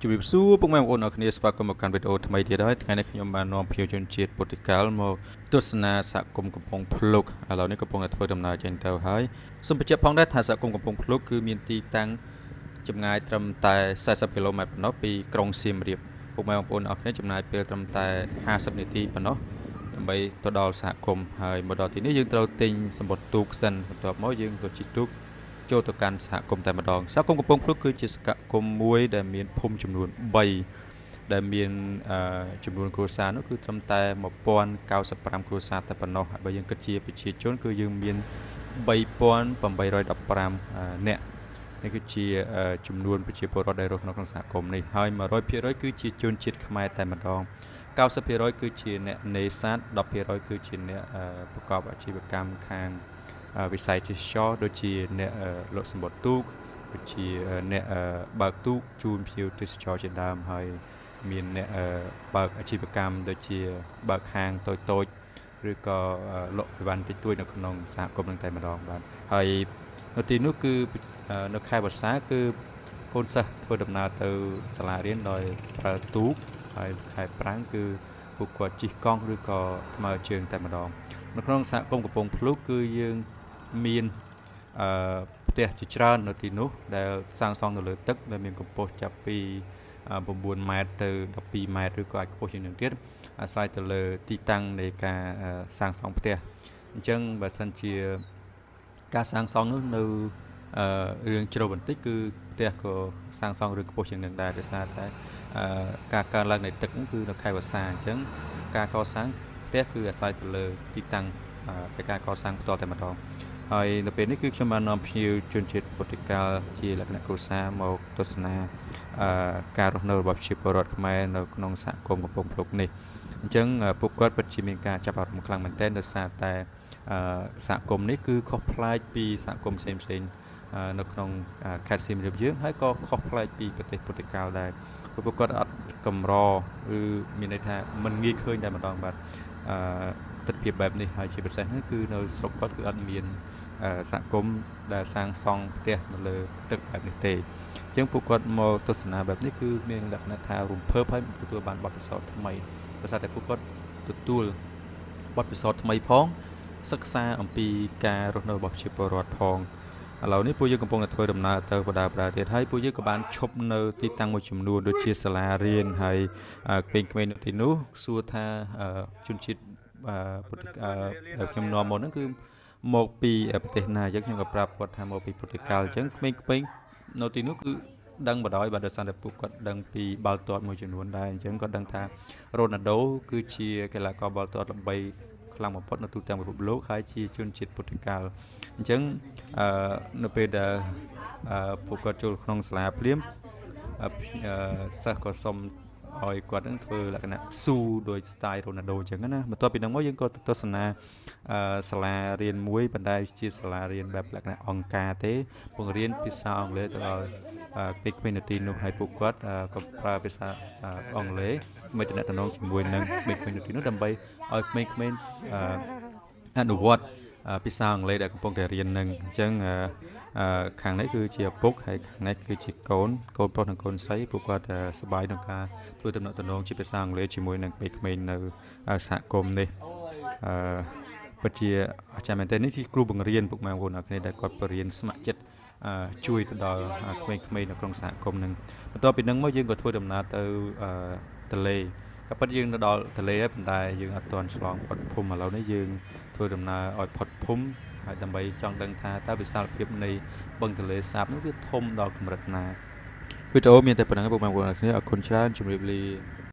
ជំរាបសួរពុកម៉ែបងប្អូនអរគ្នាស្វាគមន៍មកកាន់វីដេអូថ្មីទៀតហើយថ្ងៃនេះខ្ញុំបាននាំភ្ញៀវជនជាតិពុទ្ធិកាលមកទស្សនាសហគមន៍កំពង់ភ្លុកឥឡូវនេះកំពុងតែធ្វើដំណើរចេញទៅហើយសូមបញ្ជាក់ផងដែរថាសហគមន៍កំពង់ភ្លុកគឺមានទីតាំងចម្ងាយត្រឹមតែ40គីឡូម៉ែត្រប៉ុណ្ណោះពីក្រុងសៀមរាបពុកម៉ែបងប្អូនអរគ្នាចំណាយពេលត្រឹមតែ50នាទីប៉ុណ្ណោះដើម្បីទៅដល់សហគមន៍ហើយមកដល់ទីនេះយើងត្រូវទិញសម្បត្តិទូកសិនបន្ទាប់មកយើងទៅជិះទូកចូលទៅកាន់សហគមន៍តែម្ដងសហគមន៍កំពង់ភ្លុកគឺជាសហគមន៍មួយដែលមានភូមិចំនួន3ដែលមានចំនួនគ្រួសារនោះគឺត្រឹមតែ1095គ្រួសារតែប៉ុណ្ណោះហើយបើយើងគិតជាប្រជាជនគឺយើងមាន3815នាក់នេះគឺជាចំនួនប្រជាពលរដ្ឋដែលរស់នៅក្នុងសហគមន៍នេះហើយ100%គឺជាជនជាតិខ្មែរតែម្ដង90%គឺជាអ្នកនេសាទ10%គឺជាអ្នកប្រកបអាជីវកម្មខាងវិស័យទេសចរដូចជាអ្នកលក់សម្បត្តិទូកដូចជាអ្នកបើកទូកជូនភ្ញៀវទេសចរជាដើមហើយមានអ្នកបើកអាជីវកម្មដូចជាបើកហាងតូចឬក៏លក់អីវ៉ាន់តិចតួចនៅក្នុងសហគមន៍នឹងតែម្ដងបាទហើយនៅទីនោះគឺនៅខែវស្សាគឺកូនសិស្សធ្វើដំណើរទៅសាលារៀនដោយប្រើទូកហើយខែប្រាំងគឺពួកគាត់ជិះកង់ឬក៏ថ្មើរជើងតែម្ដងនៅក្នុងសហគមន៍កំពង់ភ្លុកគឺយើងមានផ្ទះជាច្រើននៅទីនោះដែលសាងសង់នៅលើទឹកដែលមានកម្ពស់ចាប់ពី9ម៉ែត្រទៅ12ម៉ែត្រឬក៏អាចខ្ពស់ជាងនេះទៀតអាស្រ័យទៅលើទីតាំងនៃការសាងសង់ផ្ទះអញ្ចឹងបើសិនជាការសាងសង់នោះនៅរឿងជ្រៅបន្តិចគឺផ្ទះក៏សាងសង់ឬខ្ពស់ជាងនឹងដែរដោយសារតែការកើនឡើងនៃទឹកនោះគឺនៅខែវស្សាអញ្ចឹងការកសាងផ្ទះគឺអាស្រ័យទៅលើទីតាំងនៃការកសាងផ្ទាល់តែម្ដងហើយនៅពេលនេះគឺខ្ញុំបាននាំភ្ញៀវជនជាតិពុទ្ធិកាលជាលក្ខណៈគ្រួសារមកទស្សនាការរស់នៅរបស់ប្រជាពលរដ្ឋខ្មែរនៅក្នុងសហគមន៍កំពង់ភ្លុកនេះអញ្ចឹងពួកគាត់ពិតជាមានការចាប់អារម្មណ៍ខ្លាំងមែនទែនដោយសារតែសហគមន៍នេះគឺខុសប្លែកពីសហគមន៍ផ្សេងៗនៅក្នុងខេត្តសៀមរាបយើងហើយក៏ខុសប្លែកពីប្រទេសពុទ្ធិកាលដែរពួកគាត់អត់កម្រឬមានន័យថាមិនងាយឃើញតែម្ដងបាទទស្សនវិជ្ជាបែបនេះហើយជាពិសេសនោះគឺនៅស្រុកគាត់គឺអត់មានសហគមន៍ដែលសាងសង់ផ្ទះនៅលើទឹកបែបនេះទេអញ្ចឹងពួកគាត់មកទស្សនាបែបនេះគឺមានលក្ខណៈថារំភើបហើយទទួលបានបទពិសោធន៍ថ្មីដោយសារតែពួកគាត់ទទួលបទពិសោធន៍ថ្មីផងសិក្សាអំពីការរស់នៅរបស់ប្រជាពលរដ្ឋផងឥឡូវនេះពួកយើងកំពុងតែធ្វើដំណើរទៅបដាទៀតហើយពួកយើងក៏បានឈប់នៅទីតាំងមួយចំនួនដូចជាសាលារៀនហើយក្មេងៗនៅទីនោះសួរថាជនជាតិខ្ញុំនាំមកហ្នឹងគឺមកពីប្រទេសណាអញ្ចឹងខ្ញុំក៏ប្រាប់គាត់ថាមកពីពុទ្ធិកាលអញ្ចឹងក្មេងៗនៅទីនោះគឺដឹងបដ ாய் បាទដោយសារតែពួកគាត់ដឹងពីបាល់ទាត់មួយចំនួនដែរអញ្ចឹងគាត់ដឹងថារ៉ូណាល់ដូគឺជាកីឡាករបាល់ទាត់ល្បីខ្លាំងបំផុតនៅទូទាំងពិភពលោកហើយជាជនជាតិពុទ្ធិកាលអញ្ចឹងនៅពេលដែលពួកគាត់ចូលក្នុងសាលាភ្លាមសិស្សក៏សុំឲ្យគាត់នឹងធ្វើលក្ខណៈស៊ូដោយ style រ៉ូណាល់ដូអញ្ចឹងណាបន្ទាប់ពីហ្នឹងមកយើងក៏ទស្សនាសាលារៀនមួយប៉ុន្តែជាសាលារៀនបែបលក្ខណៈអង្គការទេបង្រៀនភាសាអង់គ្លេសទៅដល់ក្មេងៗនៅទីនោះហើយពួកគាត់ក៏ប្រើភាសាអង់គ្លេសមកទំនាក់ទំនងជាមួយនឹងក្មេងៗនៅទីនោះដើម្បីឲ្យក្មេងៗអនុវត្តភាសាអង់គ្លេសដែលកំពុងតែរៀននឹងអញ្ចឹងខាងនេះគឺជាឪពុកហើយខាងនេះគឺជាកូនប្រុសនិងកូនស្រីពួកគាត់សប្បាយក្នុងការធ្វើទំនាក់ទំនងជាភាសាអង់គ្លេសជាមួយនឹងក្មេងៗនៅសហគមន៍នេះពិតជាអស្ចារ្យមែនទែននេះជាគ្រូបង្រៀនពុកម៉ែបងប្អូនអ្នកគ្នាដែលគាត់បរៀនស្ម័គ្រចិត្តជួយទៅដល់ក្មេងៗនៅក្នុងសហគមន៍នឹងបន្ទាប់ពីហ្នឹងមកយើងក៏ធ្វើដំណើរទៅទន្លេក៏ពិតយើងទៅដល់ទន្លេហើយប៉ុន្តែយើងអត់ទាន់ឆ្លងផុតភូមិឥឡូវនេះយើងធ្វើដំណើរឲ្យផុតភូមិហើយដើម្បីចង់ដឹងថាតើវិសាលភាពនៃបឹងទន្លេសាបនោះវាធំដល់កម្រិតណាវីដេអូមានតែប៉ុណ្្នឹងពុកម៉ែបងប្អូនអ្នកគ្នាអរគុណច្រើនជម្រាបលា